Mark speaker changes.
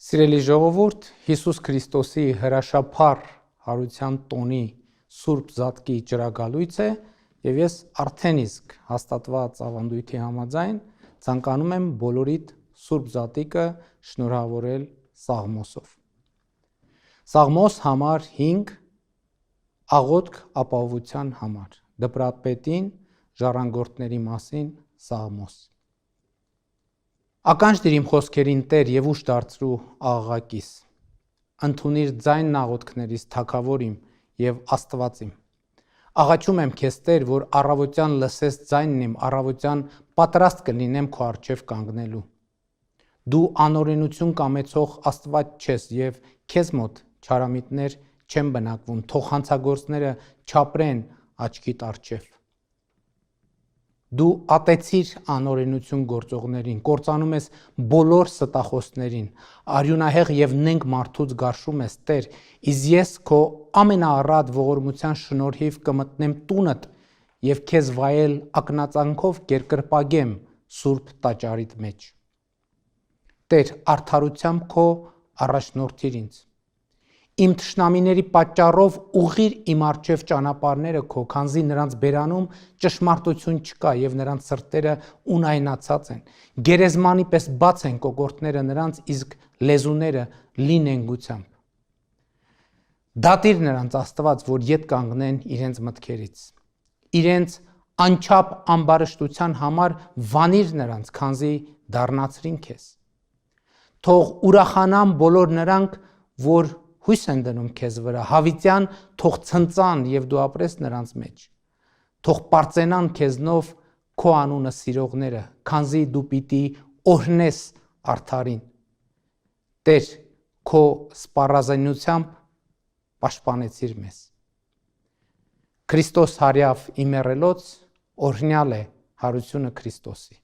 Speaker 1: Սիրելի ժողովուրդ, Հիսուս Քրիստոսի հրաշափառ հարության տոնի Սուրբ Զատկի ճրագալույց է եւ ես արդեն իսկ հաստատված ավանդույթի համաձայն ցանկանում եմ բոլորիդ Սուրբ Զատիկը շնորհավորել Սաղմոսով։ Սաղմոս համար 5 աղոթք ապահովության համար, դպրատպետին ժառանգորդների մասին Սաղմոս։ Ականջ դիր իմ խոսքերին Տեր եւ ուշ դարձրու աղաղակիս, ընդունիր ձայնն աղոթքներիս թագավոր իմ եւ Աստված իմ։ Աղաչում եմ քեզ Տեր, որ առավոտյան լսես ձայնն իմ, առավոտյան պատրաստ կլինեմ քո առջև կանգնելու։ Դու անօրենություն կամեցող Աստված չես եւ քեզ մոտ չարամիտներ չեն բնակվում, թող հանցագործները չապրեն աչքիդ առջև։ Դու ատեցիր անօրենություն գործողներին, կործանում ես բոլոր ստախոսներին, արյունահեղ եւ նենգ մարդուց գարշում ես, Տեր, իսկ ես քո ամենաառատ ողորմության շնորհիվ կմտնեմ տունդ եւ քեզ վայել ակնածանքով կերկրպագեմ սուրբ տաճարիդ մեջ։ Տեր, արդարությամբ քո առաջնորդիր ինձ։ Իմ թշնամիների պատճառով ուղղիր իմ առջև ճանապարհները քո, քանզի նրանց բերանում ճշմարտություն չկա եւ նրանց սրտերը ունայնացած են։ Գերեզմանի պես բաց են կոկորդները նրանց, իսկ լեզուները լի նենգությամբ։ Դատիր նրանց Աստված, որ ետ կանգնեն իրենց մտքերից։ Իրենց անչափ ամբարշտության համար վանիր նրանց, քանզի դառնացրին քեզ։ Թող ուրախանան բոլոր նրանք, որ հույս են դնում քեզ վրա, հավիտյան թող ցնծան եւ դու ապրես նրանց մեջ։ Թող պարծենան քեզնով քո անունը սիրողները, քանզի դու պիտի օրհնես արդարին։ Տեր, քո սպառազինությամբ պաշտպանեցիր մեզ։ Քրիստոս հարյավ իմեռելոց օրհնյալ է հարությունը Քրիստոսի։